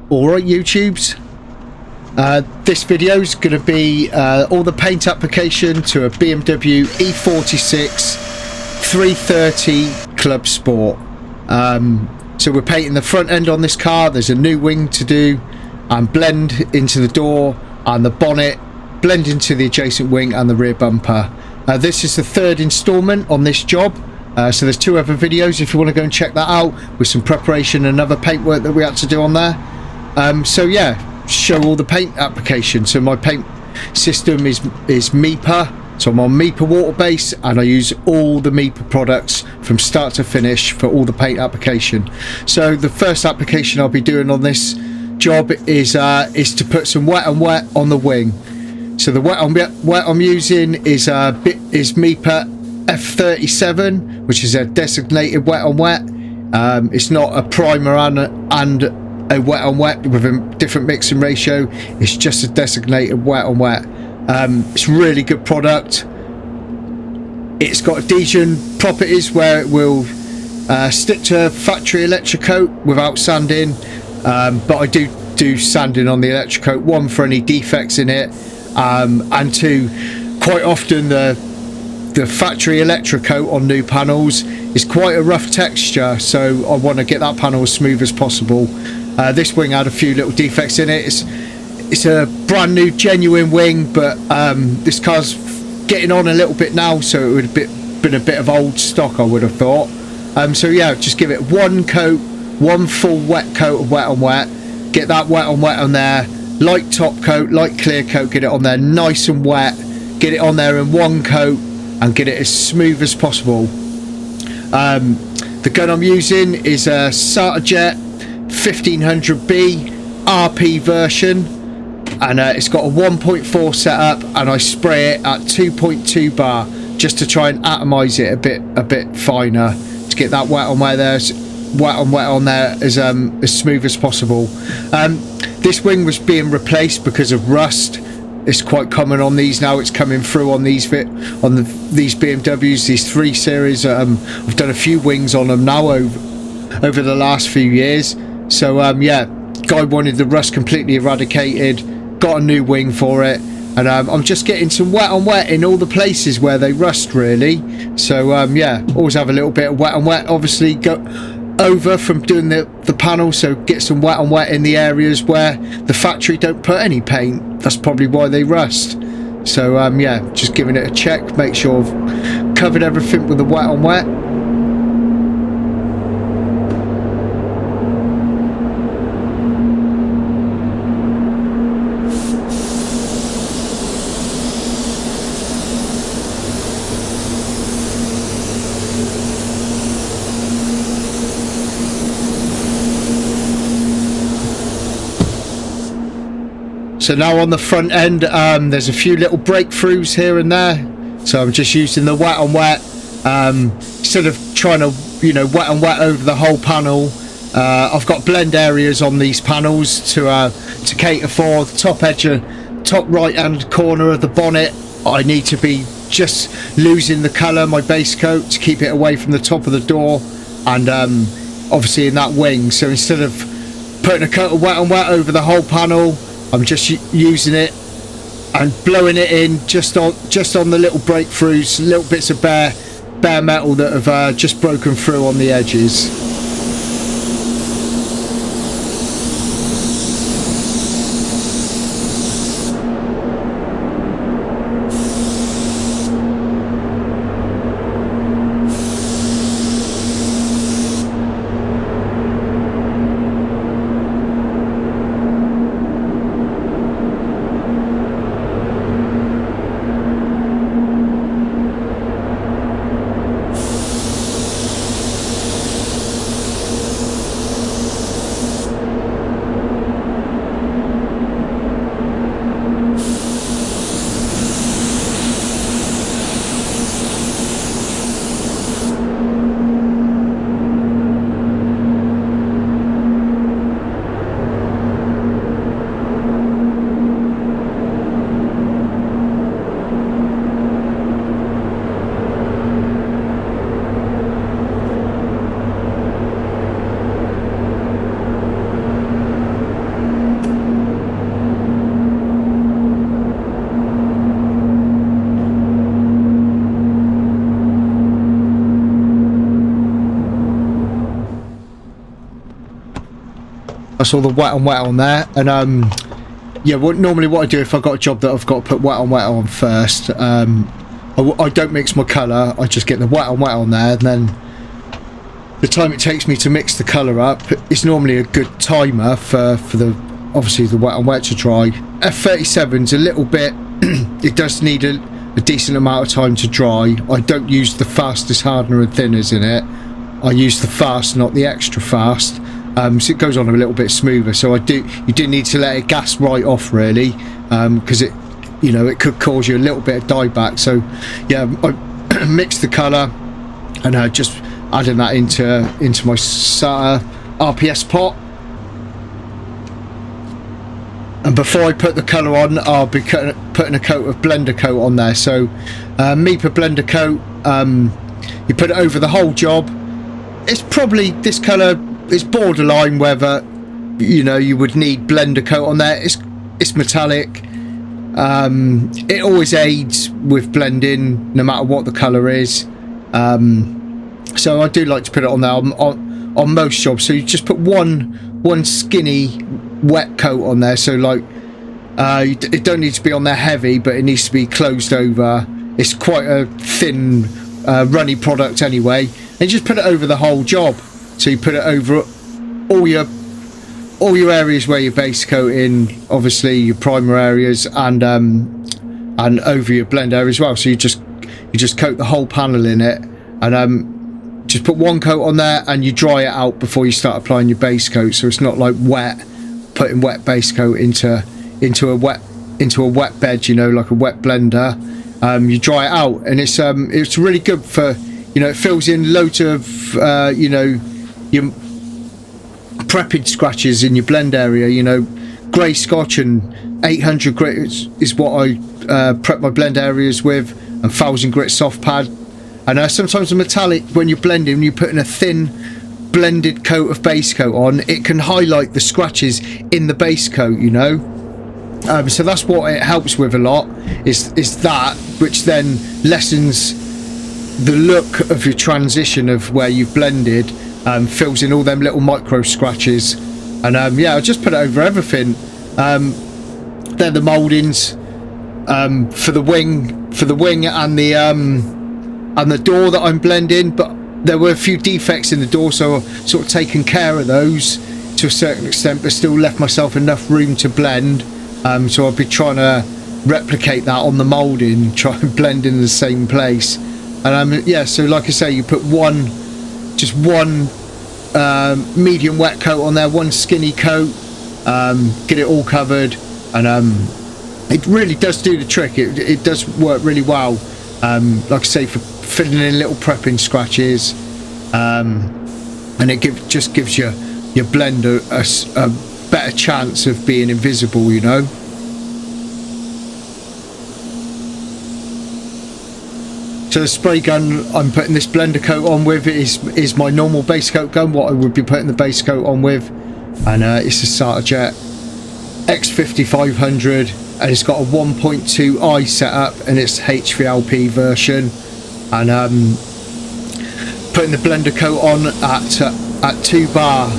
Alright YouTubes, this video is going to be all the paint application to a BMW E46 330 Club Sport. So we're painting the front end on this car. There's a new wing to do and blend into the door and the bonnet, blend into the adjacent wing and the rear bumper. This is the third installment on this job. So there's two other videos if you want to go and check that out with some preparation and other paintwork that we had to do on there. So yeah, show all the paint application. So my paint system is Mipa. So I'm on Mipa water base and I use all the Mipa products from start to finish for all the paint application. So the first application I'll be doing on this job is to put some wet on wet on the wing. So the wet on wet I'm using is Mipa F37, which is a designated wet on wet. It's not a primer and a wet on wet with a different mixing ratio. It's just a designated wet on wet. It's a really good product. It's got adhesion properties where it will stick to factory electric coat without sanding, but I do sanding on the electric coat, one for any defects in it, and two, quite often the factory electric coat on new panels is quite a rough texture, so I want to get that panel as smooth as possible. This wing had a few little defects in it. It's a brand new genuine wing, but this car's getting on a little bit now, so it would have been a bit of old stock, I would have thought. So yeah, just give it one coat, one full wet coat of wet on wet, get that wet on there, light top coat, light clear coat, get it on there nice and wet, get it on there in one coat and get it as smooth as possible. The gun I'm using is a Satajet 1500B RP version, and it's got a 1.4 setup, and I spray it at 2.2 bar just to try and atomize it a bit finer to get that wet on wet there, wet on there as smooth as possible. This wing was being replaced because of rust. It's quite common on these now. It's coming through on these BMWs, these 3 Series. I've done a few wings on them now over the last few years. So yeah, guy wanted the rust completely eradicated, got a new wing for it, and I'm just getting some wet on wet in all the places where they rust really. So yeah, always have a little bit of wet on wet, obviously go over from doing the panel, so get some wet on wet in the areas where the factory don't put any paint. That's probably why they rust. So yeah, just giving it a check, make sure I've covered everything with the wet on wet. So now on the front end, there's a few little breakthroughs here and there. So I'm just using the wet on wet, instead of trying to, wet on wet over the whole panel. I've got blend areas on these panels to cater for. The top edge, top right hand corner of the bonnet, I need to be just losing the colour, my base coat, to keep it away from the top of the door, and obviously in that wing. So instead of putting a coat of wet on wet over the whole panel, I'm just using it and blowing it in just on the little breakthroughs, little bits of bare metal that have just broken through on the edges. That's all the wet on there. And yeah, normally what I do if I've got a job that I've got to put wet on first, I don't mix my colour. I just get the wet on there, and then the time it takes me to mix the colour up is normally a good timer for the obviously the wet to dry. F37's a little bit it does need a decent amount of time to dry. I don't use the fastest hardener and thinners in it. I use the fast, not the extra fast, so it goes on a little bit smoother. So you do need to let it gas right off really, because it, you know, it could cause you a little bit of dieback. So yeah, I mix the colour and just adding that into my Sata RPS pot. And before I put the colour on, I'll be putting a coat of blender coat on there. So Mipa blender coat, you put it over the whole job. It's probably, this colour is borderline whether, you know, you would need blender coat on there. It's metallic. It always aids with blending no matter what the colour is. So I do like to put it on there on most jobs. So you just put one skinny wet coat on there. So like it don't need to be on there heavy, but it needs to be closed over. It's quite a thin runny product anyway, and you just put it over the whole job. So you put it over all your areas where you're base coating, obviously your primer areas, and over your blend area as well. So you just coat the whole panel in it, and just put one coat on there, and you dry it out before you start applying your base coat. So it's not like putting wet base coat into a wet bed, you know, like a wet blender. You dry it out, and it's really good for, you know, it fills in loads of you know, your prepping scratches in your blend area. You know, grey scotch and 800 grit is what I prep my blend areas with, and 1000 grit soft pad. And sometimes the metallic, when you're blending, when you're putting a thin blended coat of base coat on, it can highlight the scratches in the base coat, you know. So that's what it helps with a lot, is that, which then lessens the look of your transition of where you've blended, fills in all them little micro scratches. And yeah, I just put it over everything. They're the mouldings for the wing and the door that I'm blending, but there were a few defects in the door, so I've sort of taken care of those to a certain extent, but still left myself enough room to blend. So I'll be trying to replicate that on the moulding, try and blend in the same place. And yeah, so like I say, you put just one medium wet coat on there, one skinny coat, get it all covered, and it really does do the trick. It does work really well, like I say, for filling in little prepping scratches, and it just gives your blender a better chance of being invisible, you know. So the spray gun I'm putting this blender coat on with is my normal base coat gun, what I would be putting the base coat on with, and it's a Satajet X5500, and it's got a 1.2i setup, and it's HVLP version. And putting the blender coat on at 2 bar.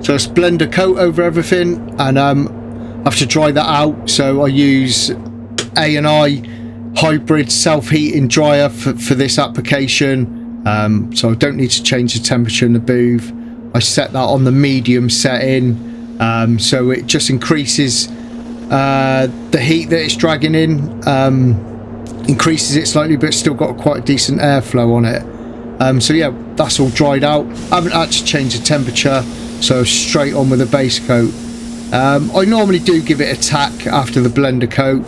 So it's blender coat over everything, and I have to dry that out. So I use A&I hybrid self-heating dryer for this application. So I don't need to change the temperature in the booth. I set that on the medium setting, so it just increases the heat that it's dragging in, increases it slightly, but it's still got quite a decent airflow on it. So yeah, that's all dried out. I haven't had to change the temperature, so straight on with the base coat. I normally do give it a tack after the blender coat,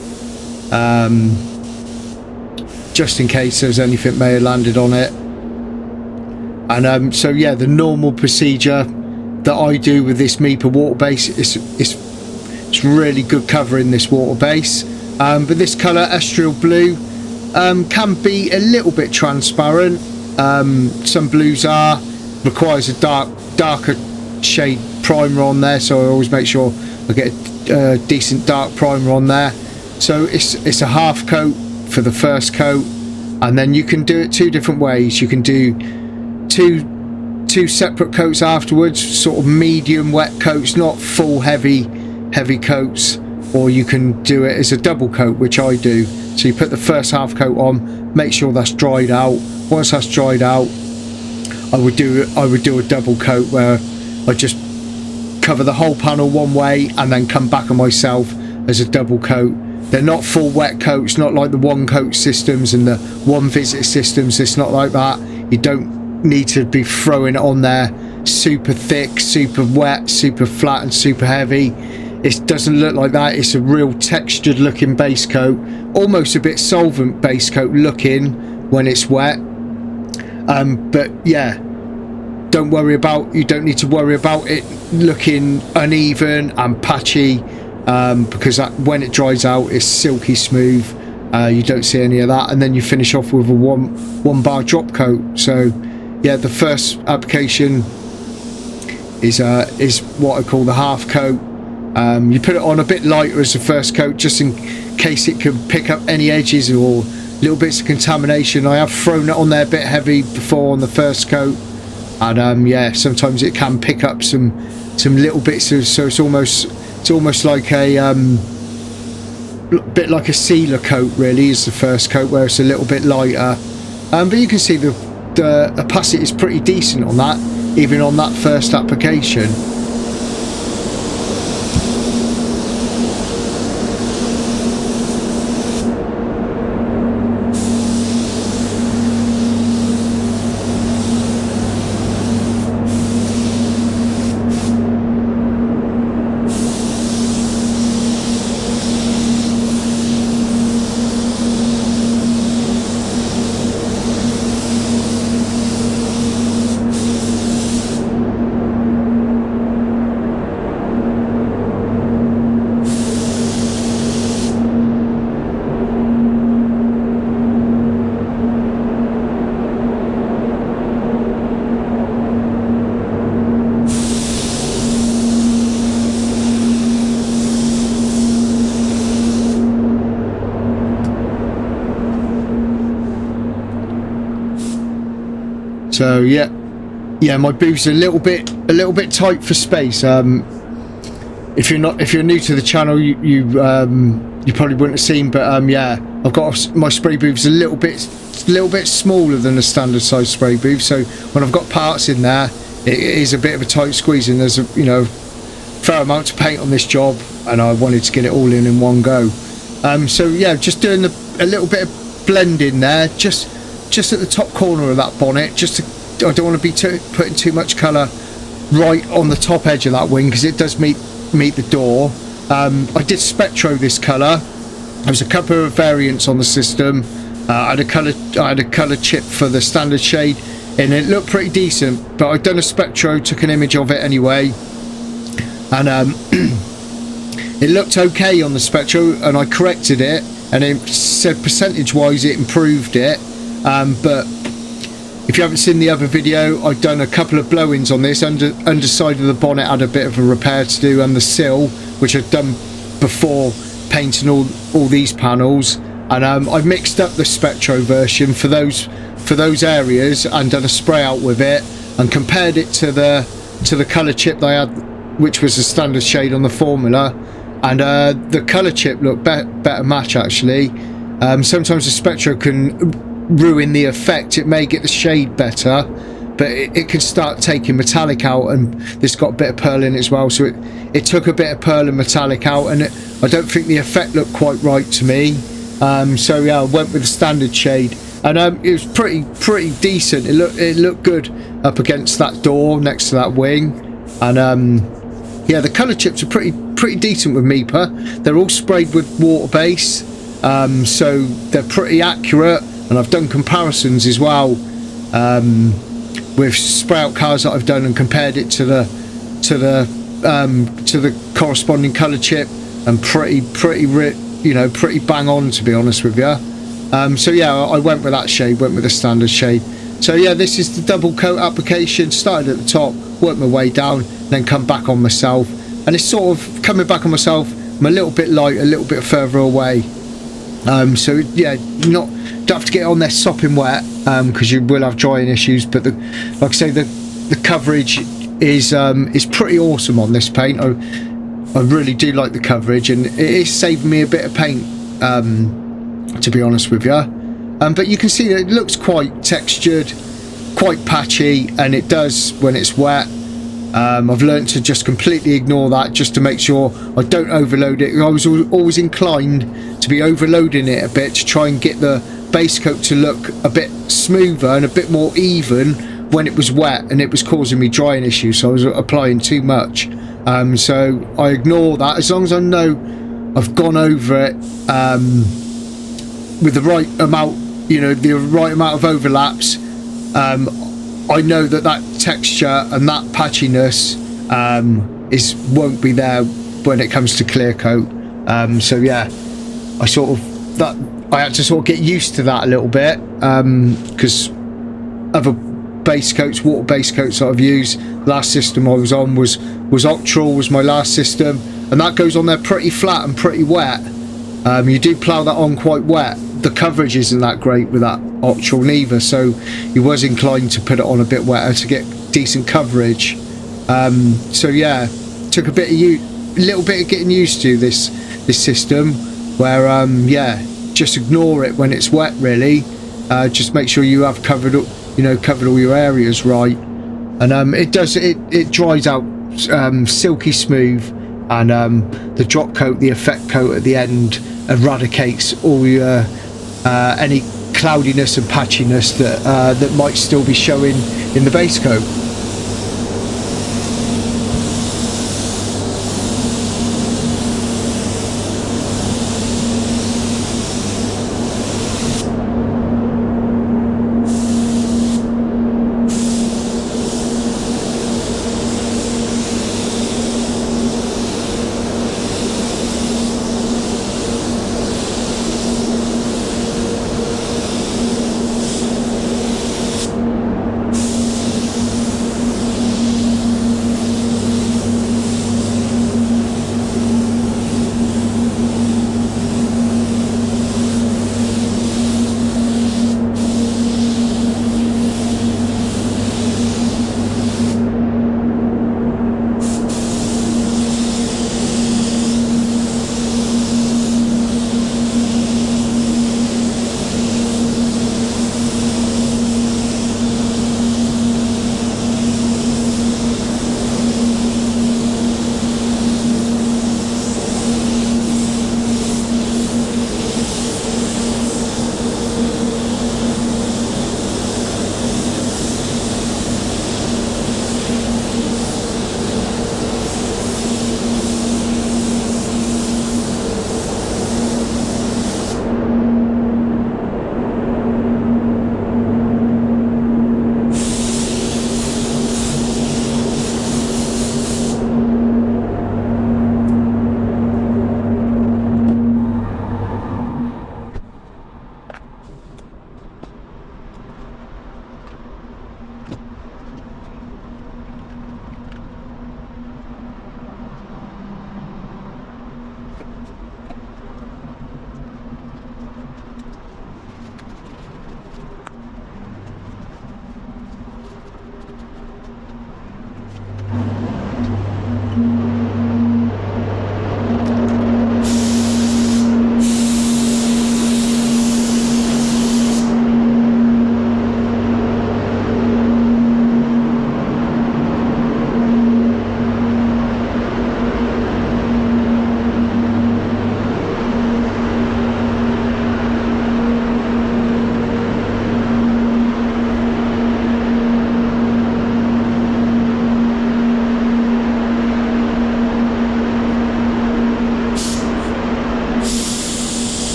just in case there's anything may have landed on it. And so yeah, the normal procedure that I do with this Mipa water base is it's really good covering this water base. But this colour, estrial blue, can be a little bit transparent. Some blues requires a darker shade primer on there, so I always make sure I get a decent dark primer on there. So it's a half coat for the first coat, and then you can do it two different ways. You can do two separate coats afterwards, sort of medium wet coats, not full heavy coats, or you can do it as a double coat, which I do. So you put the first half coat on, make sure that's dried out. Once that's dried out, I would do a double coat where I just cover the whole panel one way and then come back on myself as a double coat. They're not full wet coats, not like the one coat systems and the one visit systems. It's not like that. You don't need to be throwing it on there super thick, super wet, super flat and super heavy. It doesn't look like that. It's a real textured looking base coat, almost a bit solvent base coat looking when it's wet. But yeah, you don't need to worry about it looking uneven and patchy, because when it dries out it's silky smooth. You don't see any of that, and then you finish off with a one bar drop coat. So yeah, the first application is what I call the half coat. You put it on a bit lighter as the first coat, just in case it can pick up any edges or little bits of contamination. I have thrown it on there a bit heavy before on the first coat, and yeah, sometimes it can pick up some little bits of, so it's almost like a bit like a sealer coat really is the first coat, where it's a little bit lighter. But you can see the opacity is pretty decent on that, even on that first application. So yeah, my boot's a little bit tight for space. If you're new to the channel, you probably wouldn't have seen, but yeah, I've got my spray booth's a little bit smaller than a standard size spray booth. So when I've got parts in there, it is a bit of a tight squeeze, and there's a fair amount of paint on this job, and I wanted to get it all in one go. So yeah, just doing a little bit of blending there, just at the top corner of that bonnet. I don't want to be putting too much colour right on the top edge of that wing, because it does meet the door. I did spectro this colour. There's a couple of variants on the system. I had a colour chip for the standard shade, and it looked pretty decent, but I'd done a spectro, took an image of it anyway, and it looked okay on the spectro, and I corrected it, and it said percentage wise it improved it. But if you haven't seen the other video, I've done a couple of blow-ins on this. Underside of the bonnet had a bit of a repair to do, and the sill, which I've done before painting all these panels, and I've mixed up the spectro version for those areas and done a spray out with it, and compared it to the colour chip that I had, which was a standard shade on the formula, and the colour chip looked better match actually. Sometimes the spectro can ruin the effect. It may get the shade better, but it can start taking metallic out, and this got a bit of pearl in it as well, so it took a bit of pearl and metallic out, and I don't think the effect looked quite right to me. So yeah, I went with the standard shade. and it was pretty decent. It looked good up against that door next to that wing, and yeah, the colour chips are pretty decent with Mipa. They're all sprayed with water base, so they're pretty accurate, and I've done comparisons as well with spray out cars that I've done and compared it to the corresponding colour chip, and pretty bang on, to be honest with you. So yeah, I went with that shade, went with the standard shade. So yeah, this is the double coat application. Started at the top, worked my way down, then come back on myself, and it's sort of coming back on myself. I'm a little bit light, a little bit further away. So yeah, don't have to get on there sopping wet, because you will have drying issues. But like I say, the coverage is pretty awesome on this paint. I really do like the coverage, and it is saving me a bit of paint, to be honest with you. But you can see that it looks quite textured, quite patchy, and it does when it's wet. I've learned to just completely ignore that, just to make sure I don't overload it. I was always inclined to be overloading it a bit to try and get the base coat to look a bit smoother and a bit more even when it was wet, and it was causing me drying issues, so I was applying too much. So I ignore that as long as I know I've gone over it with the right amount, the right amount of overlaps. I know that texture and that patchiness won't be there when it comes to clear coat. So yeah, I had to sort of get used to that a little bit, because other base coats, water base coats that I've used, last system I was on was Octrol, was my last system, and that goes on there pretty flat and pretty wet. You do plough that on quite wet. The coverage isn't that great with that Octrol neither, so he was inclined to put it on a bit wetter to get decent coverage. So yeah, took a little bit of getting used to this system, where yeah, just ignore it when it's wet really. Just make sure you have covered all your areas right, and it dries out silky smooth, and the drop coat, the effect coat at the end, eradicates all your any cloudiness and patchiness that might still be showing in the base coat.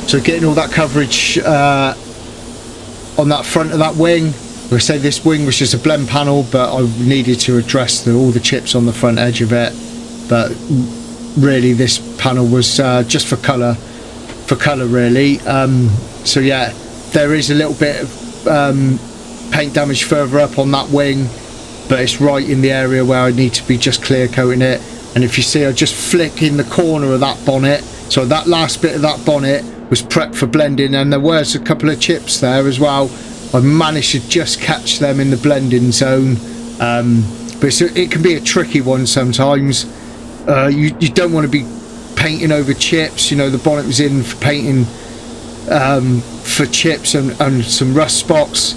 So getting all that coverage on that front of that wing. Like I say, this wing was just a blend panel, but I needed to address all the chips on the front edge of it. But really this panel was just for colour really. So yeah, there is a little bit of paint damage further up on that wing, but it's right in the area where I need to be just clear coating it. And if you see, I just flick in the corner of that bonnet, so that last bit of that bonnet was prepped for blending, and there was a couple of chips there as well. I managed to just catch them in the blending zone, but it can be a tricky one sometimes. You don't want to be painting over chips. You know, the bonnet was in for painting for chips and some rust spots,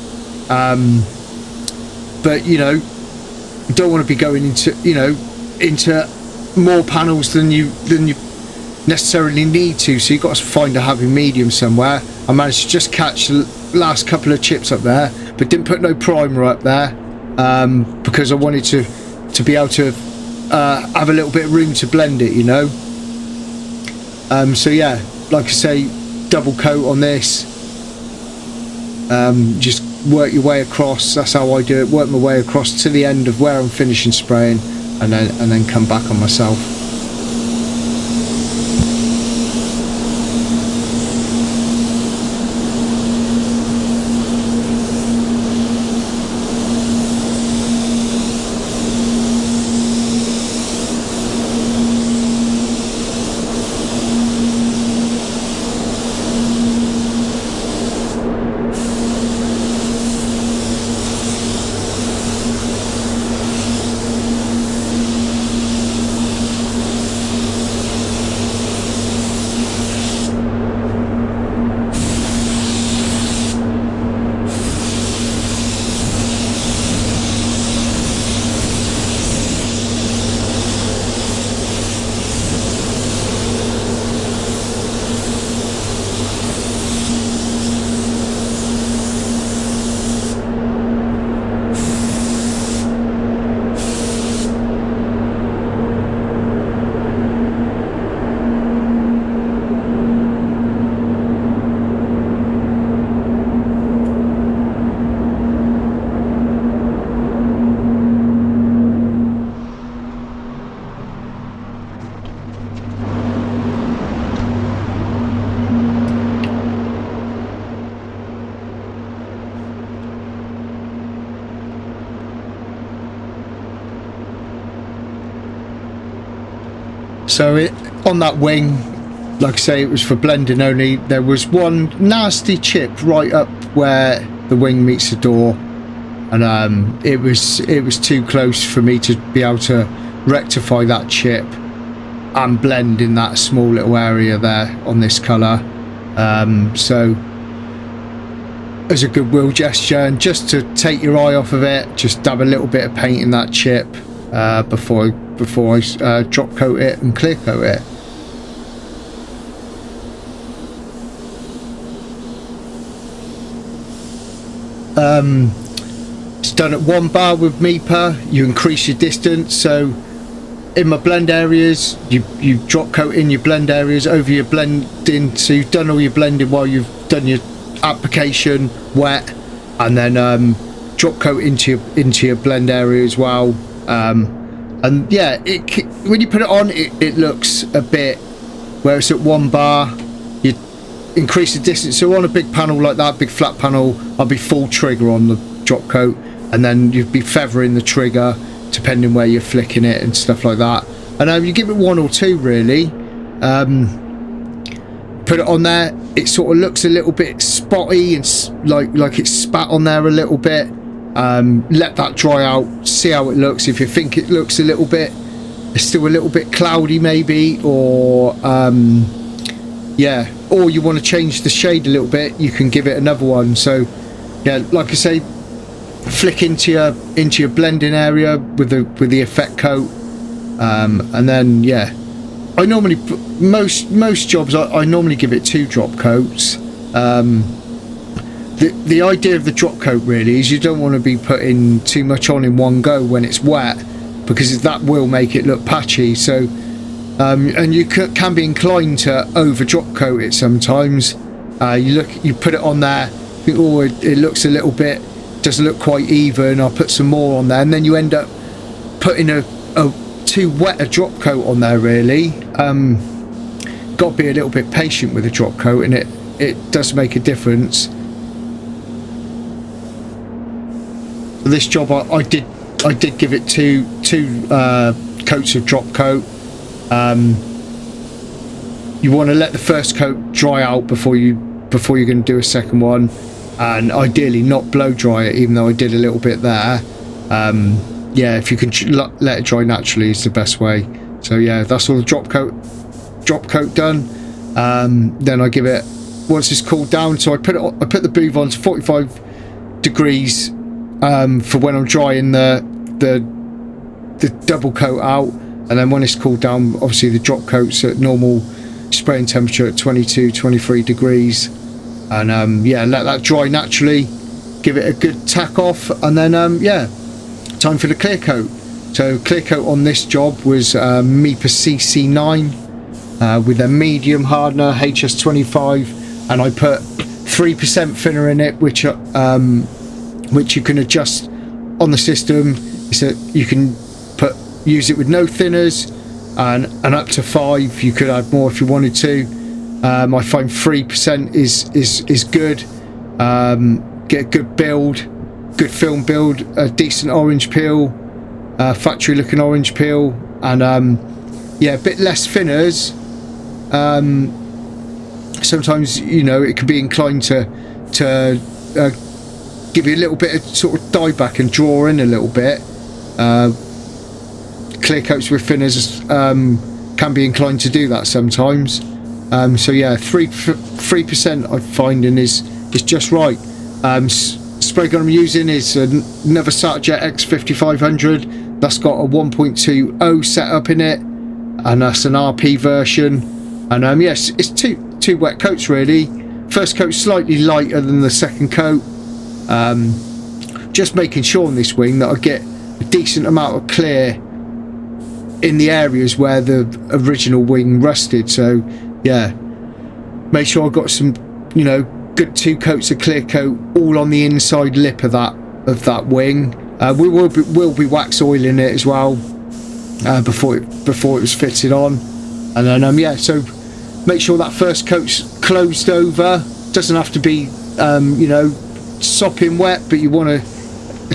but you know, you don't want to be going into more panels than you necessarily need to, so you've got to find a happy medium somewhere. I managed to just catch the last couple of chips up there, but didn't put no primer up there because I wanted to be able to have a little bit of room to blend it, you know. So yeah, like I say, double coat on this. Just work your way across. That's how I do it. Work my way across to the end of where I'm finishing spraying, and then come back on myself. So on that wing, like I say, it was for blending only. There was one nasty chip right up where the wing meets the door, and it was too close for me to be able to rectify that chip and blend in that small little area there on this colour. So as a goodwill gesture, and just to take your eye off of it, just dab a little bit of paint in that chip before I drop coat it and clear coat it. It's done at 1 bar with Mipa. You increase your distance, so in my blend areas you drop coat in your blend areas over your blending, so you've done all your blending while you've done your application wet, and then drop coat into your blend area as well. And yeah, when you put it on, it looks a bit, where it's at 1 bar, you increase the distance. So on a big panel like that, big flat panel, I'll be full trigger on the drop coat, and then you'd be feathering the trigger depending where you're flicking it and stuff like that. And you give it 1 or 2 really. Put it on there, it sort of looks a little bit spotty and like it's spat on there a little bit. Let that dry out, see how it looks. If you think it looks a little bit, it's still a little bit cloudy maybe, or yeah, or you want to change the shade a little bit, you can give it another one. So yeah, like I say, flick into your blending area with the effect coat, and then yeah, I normally most jobs I normally give it 2 drop coats. The idea of the drop coat really is you don't want to be putting too much on in one go when it's wet, because that will make it look patchy. So and you can be inclined to over drop coat it sometimes. You put it on there, think, oh, it looks a little bit, doesn't look quite even, I'll put some more on there, and then you end up putting a too wet a drop coat on there, really. Got to be a little bit patient with a drop coat, and it does make a difference. For this job, I did give it two coats of drop coat. You want to let the first coat dry out before you're going to do a second one, and ideally not blow dry it, even though I did a little bit there. Yeah, if you can let it dry naturally is the best way. So yeah, that's all the drop coat done. Then I give it, once it's cooled down, so I put the booth on to 45 degrees for when I'm drying the double coat out, and then when it's cooled down, obviously the drop coat's at normal spraying temperature at 22-23 degrees, and yeah, let that dry naturally, give it a good tack off, and then yeah, time for the clear coat. So clear coat on this job was Mipa CC9 with a medium hardener HS25, and I put 3% thinner in it, which you can adjust on the system, so you can use it with no thinners, and up to 5. You could add more if you wanted to. I find 3% is good. Get a good build, good film build, a decent orange peel, factory looking orange peel, and yeah, a bit less thinners. Sometimes, you know, it can be inclined to give you a little bit of sort of dye back and draw in a little bit. Clear coats with thinners can be inclined to do that sometimes. So yeah, 3% I'm finding is just right. Spray gun I'm using is another Satajet X5500. That's got a 1.20 setup in it, and that's an RP version. And yes, it's two wet coats really. First coat slightly lighter than the second coat. Just making sure on this wing that I get a decent amount of clear in the areas where the original wing rusted. So yeah, make sure I've got some, you know, good 2 coats of clear coat all on the inside lip of that wing. We will be wax oiling it as well before it was fitted on. And then yeah, so make sure that first coat's closed over. Doesn't have to be you know, sopping wet, but you want a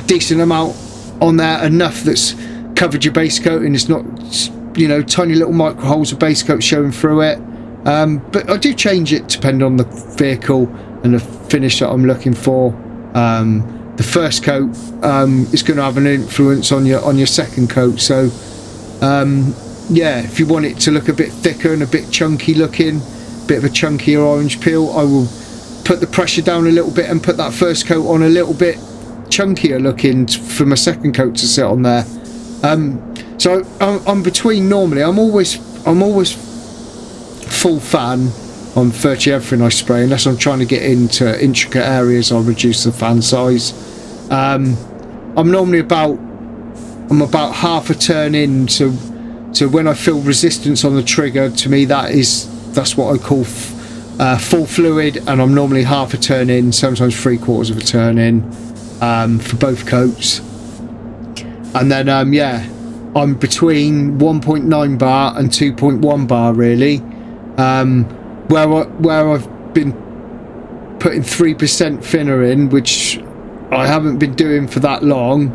decent amount on there, enough that's covered your base coat and it's not, you know, tiny little micro holes of base coat showing through it. But I do change it depending on the vehicle and the finish that I'm looking for. The first coat is going to have an influence on your second coat. So yeah, if you want it to look a bit thicker and a bit chunky looking, bit of a chunkier orange peel, I will put the pressure down a little bit and put that first coat on a little bit chunkier looking for my second coat to sit on there. So I'm between. Normally I'm always full fan on virtually everything I spray, unless I'm trying to get into intricate areas. I'll reduce the fan size. I'm normally about half a turn in to when I feel resistance on the trigger. To me, that's what I call full fluid, and I'm normally half a turn in, sometimes 3/4 of a turn in for both coats. And then yeah, I'm between 1.9 bar and 2.1 bar really. Where I've been putting 3% thinner in, which I haven't been doing for that long.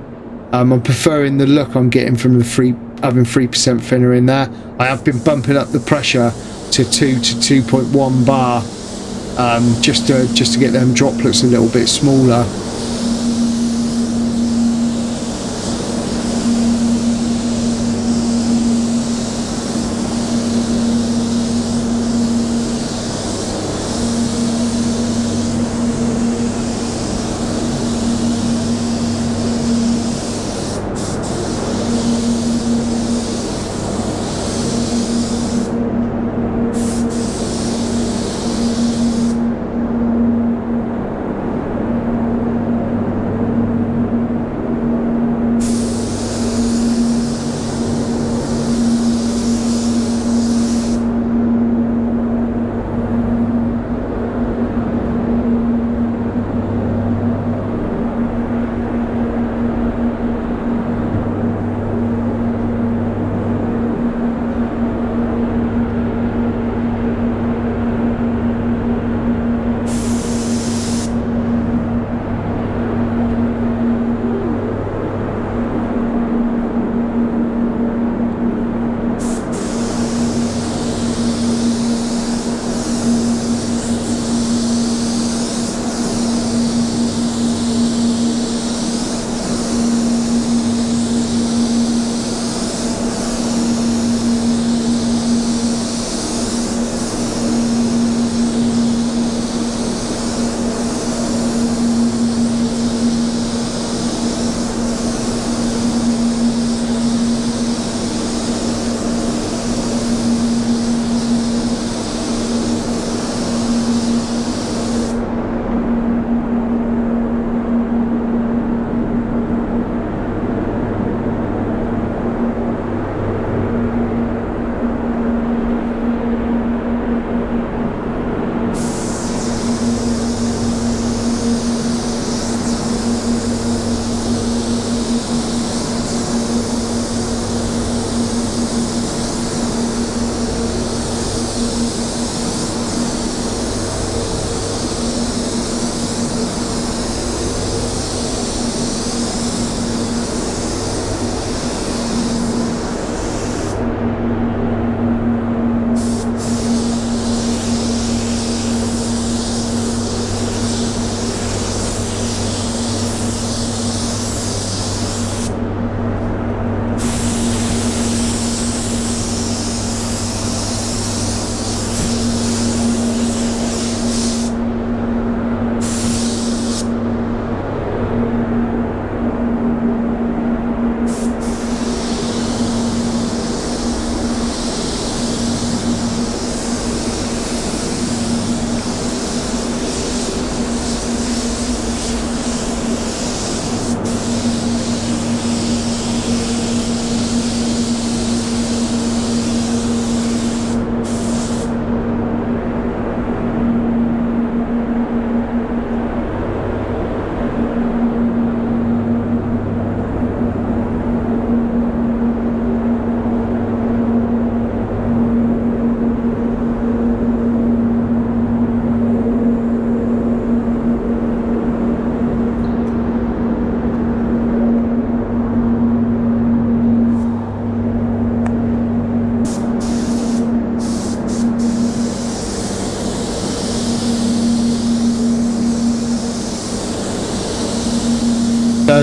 I'm preferring the look I'm getting from having 3% thinner in there. I have been bumping up the pressure to 2 to 2.1 bar, just to get them droplets a little bit smaller.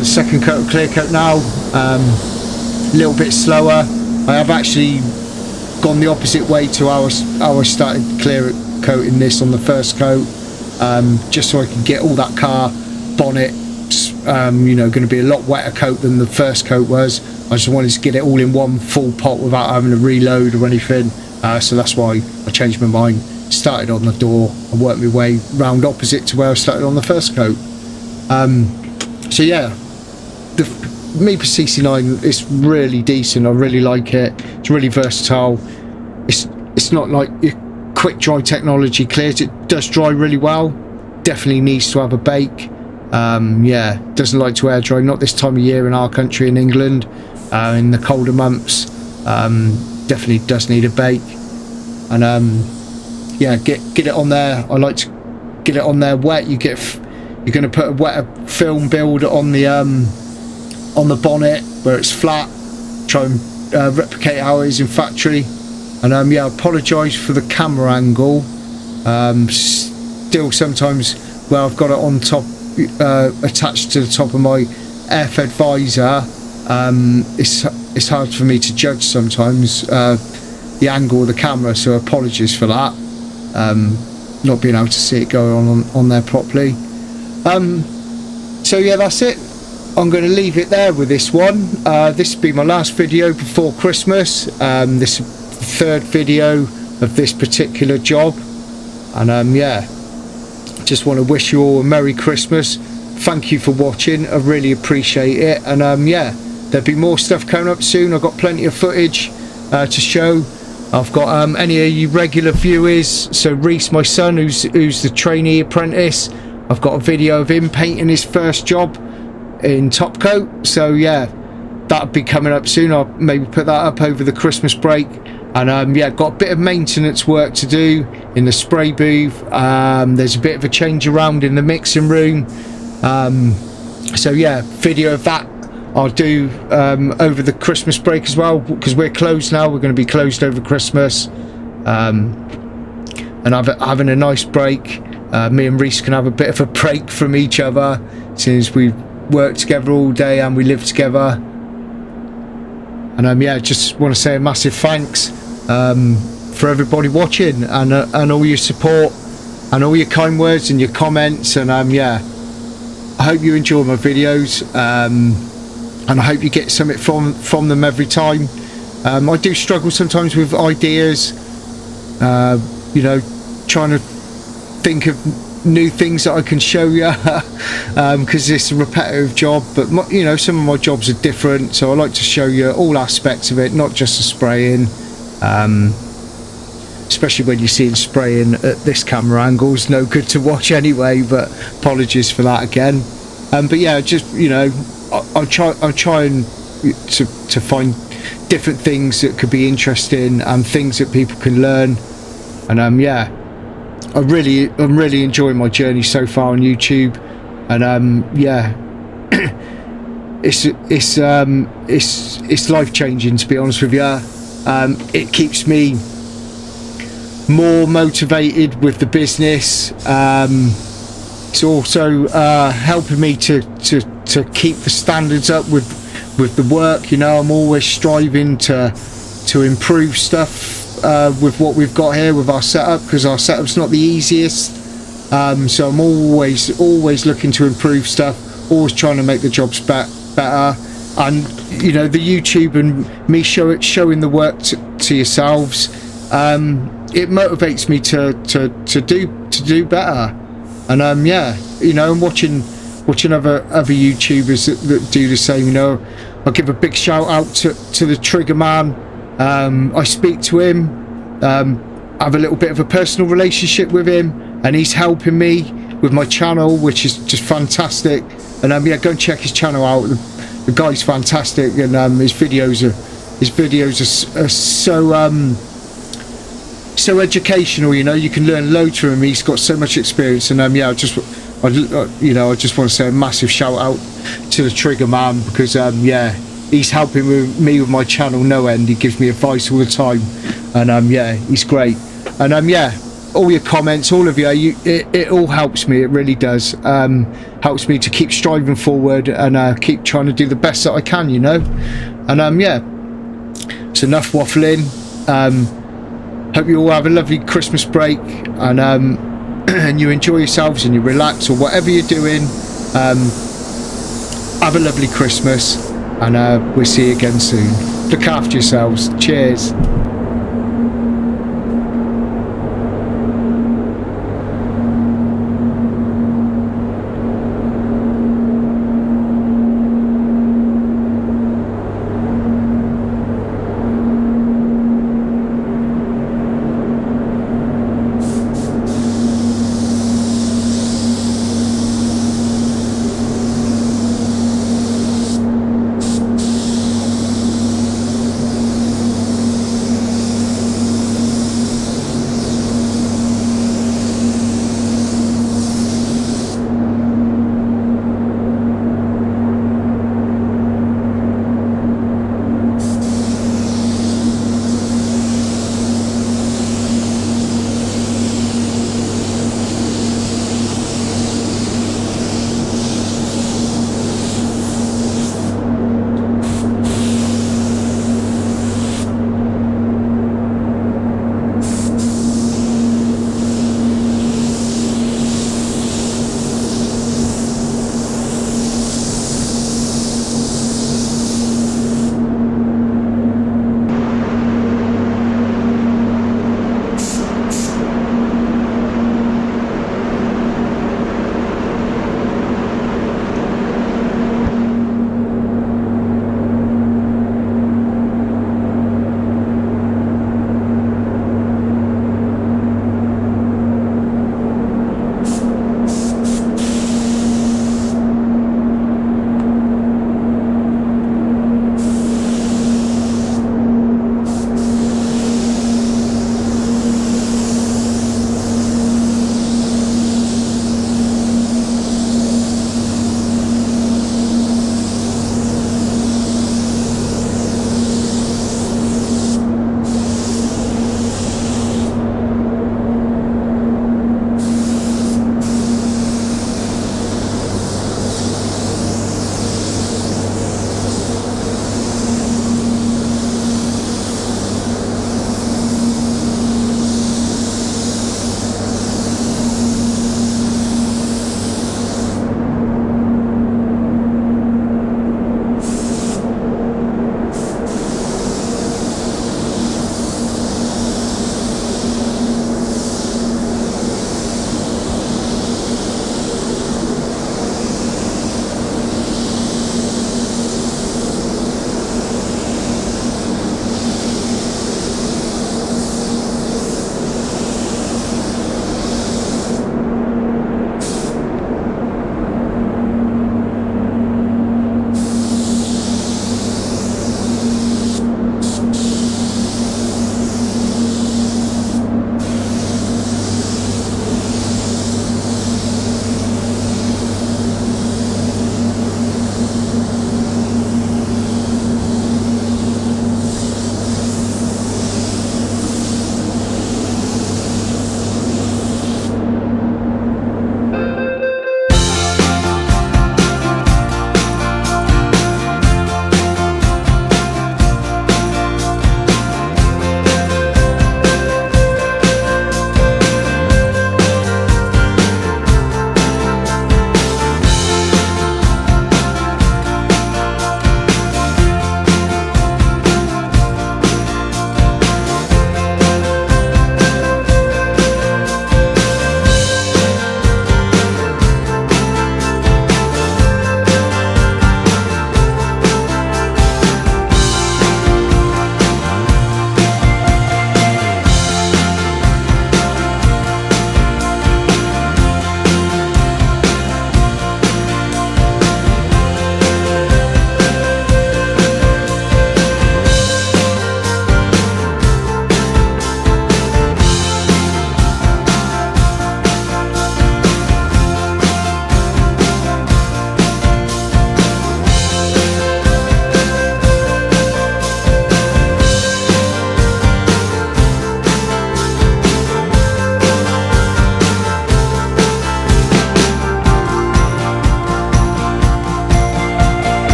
second coat of clear coat now. A little bit slower. I have actually gone the opposite way to how I started clear coating this on the first coat, just so I can get all that car bonnet, you know, going to be a lot wetter coat than the first coat was. I just wanted to get it all in one full pot without having to reload or anything, so that's why I changed my mind, started on the door and worked my way round opposite to where I started on the first coat. So yeah, the Mipa CC9 is really decent. I really like it. It's really versatile. It's not like your quick dry technology clears. It does dry really well. Definitely needs to have a bake. Yeah, doesn't like to air dry, not this time of year in our country in England, in the colder months. Definitely does need a bake. And yeah, get it on there. I like to get it on there wet. You're going to put a wetter film build on the bonnet where it's flat, try and replicate how it is in factory. And yeah, I apologise for the camera angle. Still sometimes where I've got it on top, attached to the top of my air-fed visor, it's hard for me to judge sometimes the angle of the camera, so apologies for that, not being able to see it going on there properly. So yeah, that's it. I'm going to leave it there with this one. This will be my last video before Christmas. This is the third video of this particular job, and yeah, just want to wish you all a Merry Christmas. Thank you for watching, I really appreciate it. And yeah, there'll be more stuff coming up soon. I've got plenty of footage to show. I've got any of you regular viewers, so Reese, my son, who's the trainee apprentice, I've got a video of him painting his first job in top coat. So yeah, that'll be coming up soon. I'll maybe put that up over the Christmas break. And yeah, got a bit of maintenance work to do in the spray booth. There's a bit of a change around in the mixing room. So yeah, video of that I'll do over the Christmas break as well, because we're closed now. We're going to be closed over Christmas, and having a nice break. Me and Reese can have a bit of a break from each other, since we work together all day and we live together. And yeah, just want to say a massive thanks for everybody watching, and all your support and all your kind words and your comments. And yeah, I hope you enjoy my videos, and I hope you get something from them every time. I do struggle sometimes with ideas, you know, trying to think of new things that I can show you, because it's a repetitive job, but you know, some of my jobs are different, so I like to show you all aspects of it, not just the spraying, especially when you're seeing spraying at this camera angle. It's no good to watch anyway, but apologies for that again. But yeah, just, you know, I'll try and to find different things that could be interesting and things that people can learn. And yeah, I'm really enjoying my journey so far on YouTube. And yeah, it's life changing, to be honest with you. It keeps me more motivated with the business. It's also helping me to keep the standards up with the work. You know, I'm always striving to improve stuff with what we've got here with our setup, because our setup's not the easiest. So I'm always looking to improve stuff, always trying to make the jobs better. And you know, the YouTube and me showing the work to yourselves, it motivates me to do better. And yeah, you know, I'm watching other YouTubers that do the same. You know, I'll give a big shout out to the Trigger Man. I speak to him, have a little bit of a personal relationship with him, and he's helping me with my channel, which is just fantastic. And yeah, go and check his channel out. The guy's fantastic, and his videos are so educational. You know, you can learn loads from him. He's got so much experience. And yeah, I just want to say a massive shout out to the Trigger Man, because yeah, he's helping me with my channel no end. He gives me advice all the time, and yeah, he's great. And yeah, all your comments, all of you, it all helps me. It really does. Helps me to keep striving forward and keep trying to do the best that I can, you know. And yeah, it's enough waffling. Hope you all have a lovely Christmas break, and and you enjoy yourselves and you relax, or whatever you're doing. Have a lovely Christmas, and we'll see you again soon. Look after yourselves. Cheers.